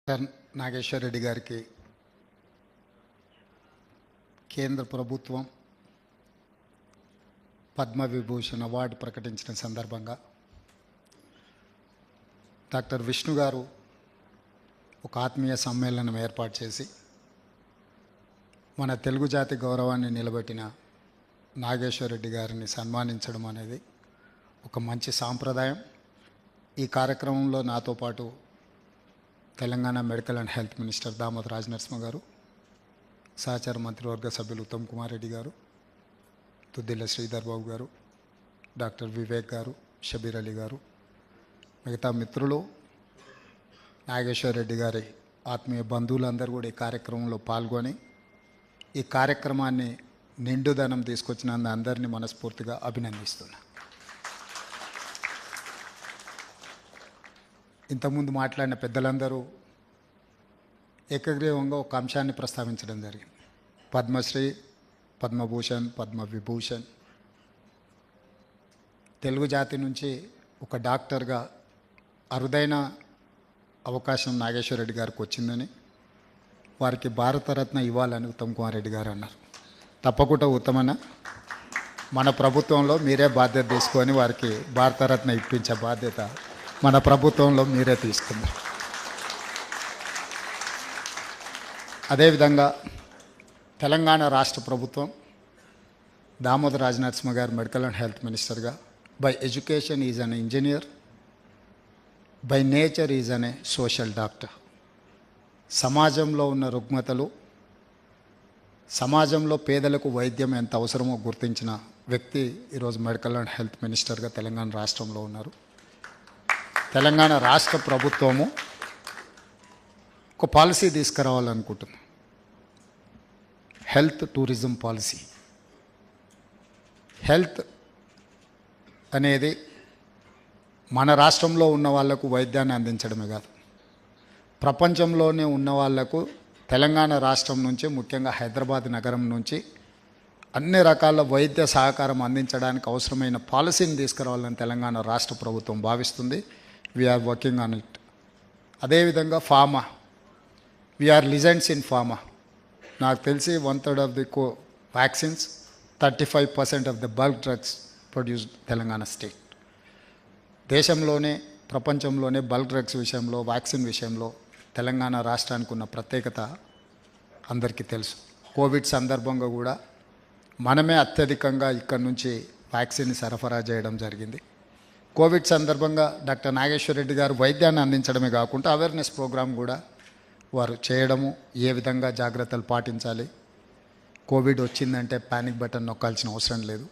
Doctor Nageshwar Reddy గారికి కేంద్ర ప్రభుత్వం పద్మవిభూషణ్ అవార్డు ప్రకటించిన సందర్భంగా డాక్టర్ విష్ణు గారు ఒక ఆత్మీయ సమ్మేళనం ఏర్పాటు చేసి మన తెలుగు జాతి గౌరవాన్ని నిలబెట్టిన నాగేశ్వర్ రెడ్డి గారిని సన్మానించడం అనేది ఒక మంచి సాంప్రదాయం. ఈ కార్యక్రమంలో నాతో పాటు Telangana medical and health minister Damodar Rajanarasimha గారు, సహచార మంత్రివర్గ సభ్యులు ఉత్తమ్ కుమార్ రెడ్డి గారు, తుద్దిల్ల శ్రీధర్ బాబు గారు, డాక్టర్ వివేక్ గారు, షబీర్ అలీ గారు, మిగతా మిత్రులు, నాగేశ్వర్ రెడ్డి గారి ఆత్మీయ బంధువులందరూ కూడా ఈ కార్యక్రమంలో పాల్గొని ఈ కార్యక్రమాన్ని నిండుదనం తీసుకొచ్చిన అందరినీ మనస్ఫూర్తిగా అభినందిస్తున్నా. ఇంతకుముందు మాట్లాడిన పెద్దలందరూ ఏకగ్రీవంగా ఒక అంశాన్ని ప్రస్తావించడం జరిగింది. పద్మశ్రీ, పద్మభూషణ్, పద్మవిభూషణ్. తెలుగు జాతి నుంచి ఒక డాక్టర్గా అరుదైన అవకాశం నాగేశ్వర్ రెడ్డి గారికి వచ్చిందని, వారికి భారతరత్న ఇవ్వాలని ఉత్తమ్ కుమార్ రెడ్డి గారు అన్నారు. తప్పకుండా ఉత్తమన్న, మన ప్రభుత్వంలో మీరే బాధ్యత తీసుకొని వారికి భారతరత్న ఇప్పించే బాధ్యత మన ప్రభుత్వంలో మీరే తీసుకున్నారు. అదేవిధంగా తెలంగాణ రాష్ట్ర ప్రభుత్వం దామోదర్ రాజనరసింహ గారు మెడికల్ అండ్ హెల్త్ మినిస్టర్గా by education is an engineer, by nature is an A social doctor. సమాజంలో ఉన్న రుగ్మతలు, సమాజంలో పేదలకు వైద్యం ఎంత అవసరమో గుర్తించిన వ్యక్తి ఈరోజు మెడికల్ అండ్ హెల్త్ మినిస్టర్గా తెలంగాణ రాష్ట్రంలో ఉన్నారు. తెలంగాణ రాష్ట్ర ప్రభుత్వము ఒక పాలసీ తీసుకురావాలనుకుంటుంది, హెల్త్ టూరిజం పాలసీ. హెల్త్ అనేది మన రాష్ట్రంలో ఉన్న వాళ్లకు వైద్యాన్ని అందించడమే కాదు, ప్రపంచంలోనే ఉన్న వాళ్లకు తెలంగాణ రాష్ట్రం నుంచి, ముఖ్యంగా హైదరాబాద్ నగరం నుంచి అన్ని రకాల వైద్య సహకారం అందించడానికి అవసరమైన పాలసీని తీసుకురావాలని తెలంగాణ రాష్ట్ర ప్రభుత్వం భావిస్తుంది. We are working on it. అదేవిధంగా pharma, we are legends in pharma. నాకు తెలిసి 1/3 of the vaccines, 35% of the bulk drugs produced Telangana state. దేశంలోనే, ప్రపంచంలోనే బల్క్ డ్రగ్స్ విషయంలో, వ్యాక్సిన్ విషయంలో తెలంగాణ రాష్ట్రానికి ఉన్న ప్రత్యేకత అందరికీ తెలుసు. కోవిడ్ సందర్భంగా కూడా మనమే అత్యధికంగా ఇక్కడ నుంచి వ్యాక్సిన్ని సరఫరా చేయడం జరిగింది. కోవిడ్ సందర్భంగా డాక్టర్ నాగేశ్వర్ రెడ్డి గారు వైద్యాన్ని అందించడమే కాకుండా అవేర్నెస్ ప్రోగ్రాం కూడా వారు చేయడము, ఏ విధంగా జాగ్రత్తలు పాటించాలి, కోవిడ్ వచ్చిందంటే ప్యానిక్ బటన్ నొక్కాల్సిన అవసరం లేదు,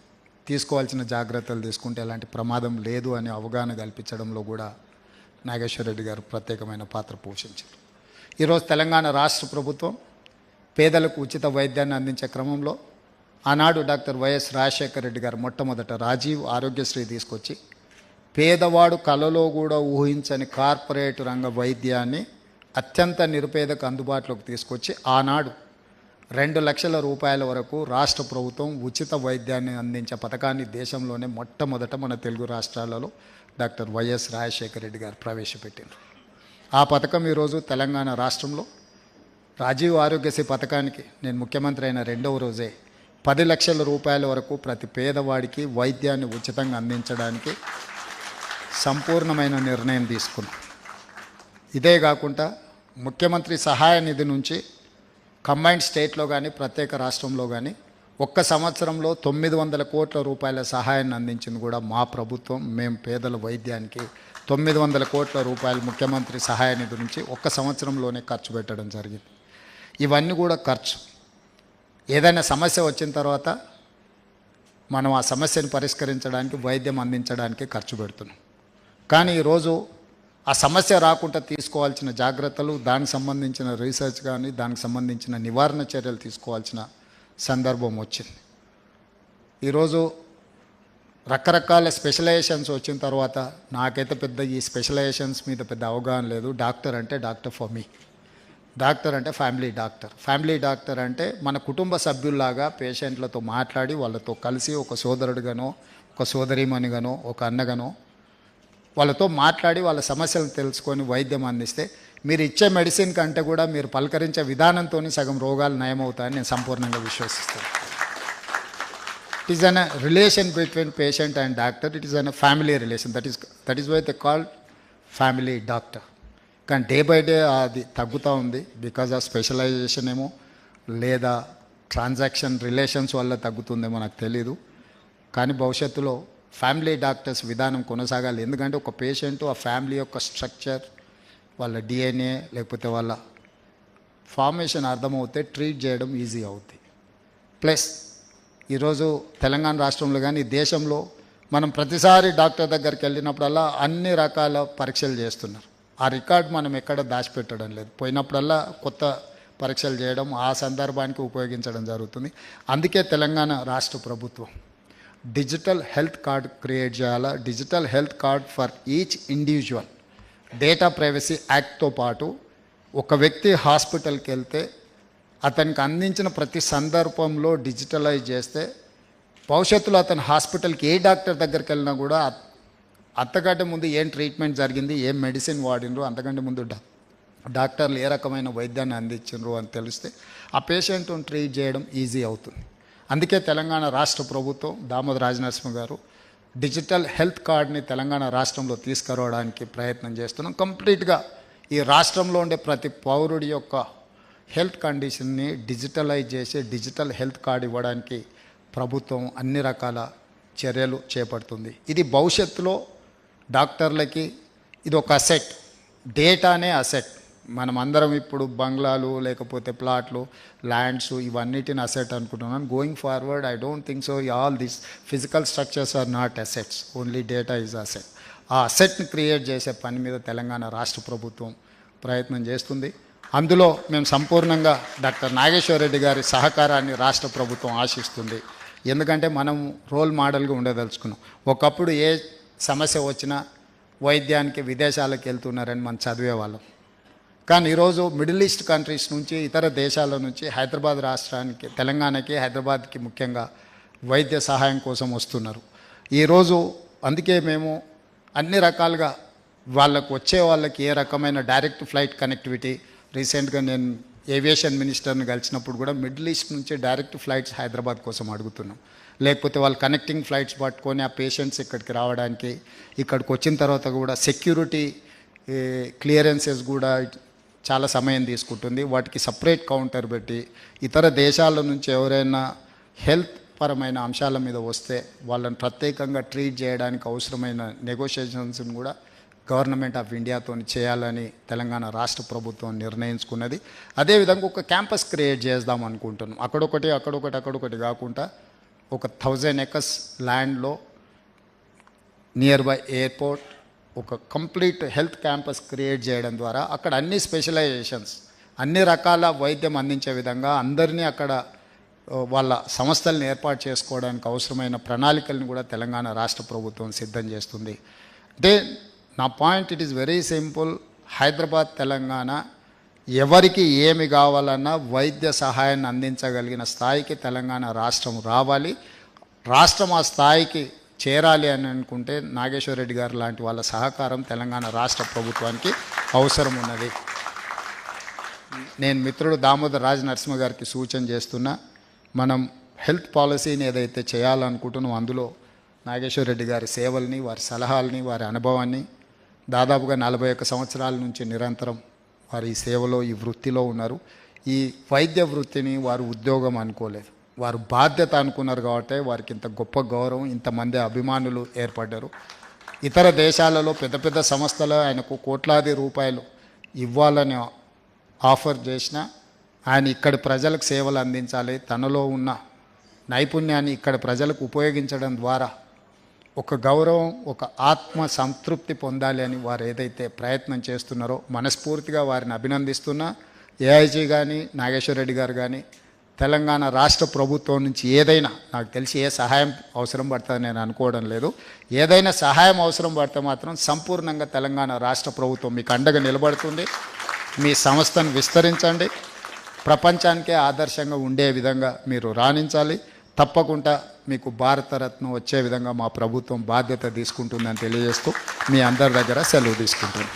తీసుకోవాల్సిన జాగ్రత్తలు తీసుకుంటే ఎలాంటి ప్రమాదం లేదు అనే అవగాహన కల్పించడంలో కూడా నాగేశ్వర్ రెడ్డి గారు ప్రత్యేకమైన పాత్ర పోషించారు. ఈరోజు తెలంగాణ రాష్ట్ర ప్రభుత్వం పేదలకు ఉచిత వైద్యాన్ని అందించే క్రమంలో ఆనాడు డాక్టర్ వైఎస్ రాజశేఖర రెడ్డి గారు మొట్టమొదట రాజీవ్ ఆరోగ్యశ్రీ తీసుకొచ్చి పేదవాడు కలలో కూడా ఊహించని కార్పొరేట్ రంగ వైద్యాన్ని అత్యంత నిరుపేదకు అందుబాటులోకి తీసుకొచ్చి ఆనాడు 2 లక్షల రూపాయల వరకు రాష్ట్ర ప్రభుత్వం ఉచిత వైద్యాన్ని అందించే పథకాన్ని దేశంలోనే మొట్టమొదట మన తెలుగు రాష్ట్రాలలో డాక్టర్ వైఎస్ రాజశేఖర రెడ్డి గారు ప్రవేశపెట్టారు. ఆ పథకం ఈరోజు తెలంగాణ రాష్ట్రంలో రాజీవ్ ఆరోగ్యశ్రీ పథకానికి నేను ముఖ్యమంత్రి అయిన 2వ రోజే 10 లక్షల రూపాయల వరకు ప్రతి పేదవాడికి వైద్యాన్ని ఉచితంగా అందించడానికి సంపూర్ణమైన నిర్ణయం తీసుకున్నాం. ఇదే కాకుండా ముఖ్యమంత్రి సహాయ నిధి నుంచి కంబైన్డ్ స్టేట్లో కానీ ప్రత్యేక రాష్ట్రంలో కానీ ఒక్క సంవత్సరంలో 900 కోట్ల రూపాయల సహాయాన్ని అందించింది కూడా మా ప్రభుత్వం. మేము పేదల వైద్యానికి 900 కోట్ల రూపాయలు ముఖ్యమంత్రి సహాయ నిధి నుంచి ఒక్క సంవత్సరంలోనే ఖర్చు పెట్టడం జరిగింది. ఇవన్నీ కూడా ఖర్చు. ఏదైనా సమస్య వచ్చిన తర్వాత మనం ఆ సమస్యను పరిష్కరించడానికి, వైద్యం అందించడానికి ఖర్చు పెడుతున్నాం. కానీ ఈరోజు ఆ సమస్య రాకుండా తీసుకోవాల్సిన జాగ్రత్తలు, దానికి సంబంధించిన రీసెర్చ్ కానీ, దానికి సంబంధించిన నివారణ చర్యలు తీసుకోవాల్సిన సందర్భం వచ్చింది. ఈరోజు రకరకాల స్పెషలైజేషన్స్ వచ్చిన తర్వాత నాకైతే పెద్ద ఈ స్పెషలైజేషన్స్ మీద పెద్ద అవగాహన లేదు. డాక్టర్ అంటే డాక్టర్ ఫర్ మీ, డాక్టర్ అంటే ఫ్యామిలీ డాక్టర్. ఫ్యామిలీ డాక్టర్ అంటే మన కుటుంబ సభ్యుల్లాగా పేషెంట్లతో మాట్లాడి వాళ్ళతో కలిసి ఒక సోదరుడిగానో, ఒక సోదరీమణిగానో, ఒక అన్నగానో వాళ్ళతో మాట్లాడి వాళ్ళ సమస్యలను తెలుసుకొని వైద్యం అందిస్తే మీరు ఇచ్చే మెడిసిన్ కంటే కూడా మీరు పలకరించే విధానంతో సగం రోగాలు నయమవుతాయని నేను సంపూర్ణంగా విశ్వసిస్తాను. It is an relation between patient and doctor. It is an family relation. That is why they called family doctor. కానీ డే బై డే అది తగ్గుతూ ఉంది. బికాజ్ ఆఫ్ స్పెషలైజేషన్ ఏమో లేదా ట్రాన్సాక్షన్ రిలేషన్స్ వల్ల తగ్గుతుందేమో నాకు తెలీదు. కానీ భవిష్యత్తులో ఫ్యామిలీ డాక్టర్స్ విధానం కొనసాగాలి. ఎందుకంటే ఒక పేషెంట్ ఆ ఫ్యామిలీ యొక్క స్ట్రక్చర్, వాళ్ళ డిఎన్ఏ లేకపోతే వాళ్ళ ఫార్మేషన్ అర్థమవుతే ట్రీట్ చేయడం ఈజీ అవుతుంది. ప్లస్ ఈరోజు తెలంగాణ రాష్ట్రంలో కానీ దేశంలో మనం ప్రతిసారి డాక్టర్ దగ్గరికి వెళ్ళినప్పుడల్లా అన్ని రకాల పరీక్షలు చేస్తున్నారు. ఆ రికార్డ్ మనం ఎక్కడ దాచిపెట్టడం లేదు. పోయినప్పుడల్లా కొత్త పరీక్షలు చేయడం, ఆ సందర్భానికి ఉపయోగించడం జరుగుతుంది. అందుకే తెలంగాణ రాష్ట్ర ప్రభుత్వం డిజిటల్ హెల్త్ కార్డ్ క్రియేట్ చేయాలా. Digital health card for each individual. Data privacy యాక్ట్తో పాటు ఒక వ్యక్తి హాస్పిటల్కి వెళ్తే అతనికి అందించిన ప్రతి సందర్భంలో డిజిటలైజ్ చేస్తే భవిష్యత్తులో అతను హాస్పిటల్కి ఏ డాక్టర్ దగ్గరికి వెళ్ళినా కూడా అంతకంటే ముందు ఏం ట్రీట్మెంట్ జరిగింది, ఏం మెడిసిన్ వాడినరు, అంతకంటే ముందు డాక్టర్లు ఏ రకమైన వైద్యాన్ని అందించారు అని తెలిస్తే ఆ పేషెంట్ను ట్రీట్ చేయడం ఈజీ అవుతుంది. అందుకే తెలంగాణ రాష్ట్ర ప్రభుత్వం దామోదర రాజనరసింహ గారు డిజిటల్ హెల్త్ కార్డ్ని తెలంగాణ రాష్ట్రంలో తీసుకురావడానికి ప్రయత్నం చేస్తున్నాం. కంప్లీట్గా ఈ రాష్ట్రంలో ఉండే ప్రతి పౌరుడి యొక్క హెల్త్ కండిషన్ని డిజిటలైజ్ చేసి డిజిటల్ హెల్త్ కార్డ్ ఇవ్వడానికి ప్రభుత్వం అన్ని రకాల చర్యలు చేపడుతుంది. ఇది భవిష్యత్తులో డాక్టర్లకి ఇది ఒక అసెట్. డేటానే అసెట్. మనం అందరం ఇప్పుడు బంగ్లాలు లేకపోతే ప్లాట్లు, ల్యాండ్స్ ఇవన్నిటిని అసెట్ అనుకుంటున్నాను. Going forward I don't think so. All these physical structures are not assets, only data is asset. ఆ అసెట్ని క్రియేట్ చేసే పని మీద తెలంగాణ రాష్ట్ర ప్రభుత్వం ప్రయత్నం చేస్తుంది. అందులో మేము సంపూర్ణంగా డాక్టర్ నాగేశ్వర రెడ్డి గారి సహకారాన్ని రాష్ట్ర ప్రభుత్వం ఆశిస్తుంది. ఎందుకంటే మనం రోల్ మోడల్గా ఉండదలుచుకున్నాం. ఒకప్పుడు ఏ సమస్య వచ్చినా వైద్యానికి విదేశాలకు వెళ్తున్నారని మనం చదివేవాళ్ళం. కానీ ఈరోజు మిడిల్ ఈస్ట్ కంట్రీస్ నుంచి, ఇతర దేశాల నుంచి హైదరాబాద్ రాష్ట్రానికి, తెలంగాణకి, హైదరాబాద్కి ముఖ్యంగా వైద్య సహాయం కోసం వస్తున్నారు. ఈరోజు అందుకే మేము అన్ని రకాలుగా వాళ్ళకు వచ్చే వాళ్ళకి ఏ రకమైన డైరెక్ట్ ఫ్లైట్ కనెక్టివిటీ, రీసెంట్గా నేను ఏవియేషన్ మినిస్టర్ని కలిసినప్పుడు కూడా మిడిల్ ఈస్ట్ నుంచి డైరెక్ట్ ఫ్లైట్స్ హైదరాబాద్ కోసం అడుగుతున్నాం. లేకపోతే వాళ్ళు కనెక్టింగ్ ఫ్లైట్స్ పట్టుకొని ఆ పేషెంట్స్ ఇక్కడికి రావడానికి, ఇక్కడికి వచ్చిన తర్వాత కూడా సెక్యూరిటీ క్లియరెన్సెస్ కూడా చాలా సమయం తీసుకుంటుంది. వాటికి సపరేట్ కౌంటర్ పెట్టి ఇతర దేశాల నుంచి ఎవరైనా హెల్త్ పరమైన అంశాల మీద వస్తే వాళ్ళని ప్రత్యేకంగా ట్రీట్ చేయడానికి అవసరమైన నెగోషియేషన్స్ని కూడా గవర్నమెంట్ ఆఫ్ ఇండియాతో చేయాలని తెలంగాణ రాష్ట్ర ప్రభుత్వం నిర్ణయించుకున్నది. అదేవిధంగా ఒక క్యాంపస్ క్రియేట్ చేద్దాం అనుకుంటున్నాం. అక్కడొకటి కాకుండా ఒక 1000 acres ల్యాండ్లో నియర్ బై ఎయిర్పోర్ట్ ఒక కంప్లీట్ హెల్త్ క్యాంపస్ క్రియేట్ చేయడం ద్వారా అక్కడ అన్ని స్పెషలైజేషన్స్, అన్ని రకాల వైద్యం అందించే విధంగా అందరినీ అక్కడ వాళ్ళ సంస్థలను ఏర్పాటు చేసుకోవడానికి అవసరమైన ప్రణాళికలను కూడా తెలంగాణ రాష్ట్ర ప్రభుత్వం సిద్ధం చేస్తుంది. అంటే నా point it is very simple. Hyderabad, Telangana ఎవరికి ఏమి కావాలన్నా వైద్య సహాయాన్ని అందించగలిగిన స్థాయికి తెలంగాణ రాష్ట్రం రావాలి. రాష్ట్రం ఆ స్థాయికి చేరాలి అని అనుకుంటే నాగేశ్వర రెడ్డి గారు లాంటి వాళ్ళ సహకారం తెలంగాణ రాష్ట్ర ప్రభుత్వానికి అవసరం ఉన్నది. నేను మిత్రుడు దామోదర రాజనరసింహ గారికి సూచన చేస్తున్నా, మనం హెల్త్ పాలసీని ఏదైతే చేయాలనుకుంటున్నాం అందులో నాగేశ్వర రెడ్డి గారి సేవల్ని, వారి సలహాలని, వారి అనుభవాన్ని దాదాపుగా 41 సంవత్సరాల నుంచి నిరంతరం వారి ఈ సేవలో, ఈ వృత్తిలో ఉన్నారు. ఈ వైద్య వృత్తిని వారు ఉద్యోగం అనుకోలేదు, వారు బాధ్యత అనుకున్నారు. కాబట్టి వారికి ఇంత గొప్ప గౌరవం, ఇంతమంది అభిమానులు ఏర్పడ్డారు. ఇతర దేశాలలో పెద్ద పెద్ద సంస్థలు ఆయనకు కోట్లాది రూపాయలు ఇవ్వాలని ఆఫర్ చేసిన ఆయన ఇక్కడి ప్రజలకు సేవలు అందించాలి, తనలో ఉన్న నైపుణ్యాన్ని ఇక్కడ ప్రజలకు ఉపయోగించడం ద్వారా ఒక గౌరవం, ఒక ఆత్మ సంతృప్తి పొందాలి అని వారు ఏదైతే ప్రయత్నం చేస్తున్నారో మనస్ఫూర్తిగా వారిని అభినందిస్తున్నా. ఏఐజీ కానీ, నాగేశ్వర రెడ్డి గారు కానీ తెలంగాణ రాష్ట్ర ప్రభుత్వం నుంచి ఏదైనా, నాకు తెలిసి ఏ సహాయం అవసరం పడుతుందని నేను అనుకోవడం లేదు, ఏదైనా సహాయం అవసరం పడితే మాత్రం సంపూర్ణంగా తెలంగాణ రాష్ట్ర ప్రభుత్వం మీకు అండగా నిలబడుతుంది. మీ సంస్థను విస్తరించండి, ప్రపంచానికే ఆదర్శంగా ఉండే విధంగా మీరు రాణించాలి. తప్పకుండా మీకు భారతరత్న వచ్చే విధంగా మా ప్రభుత్వం బాధ్యత తీసుకుంటుందని తెలియజేస్తూ మీ అందరి దగ్గర సెలవు తీసుకుంటున్నాను.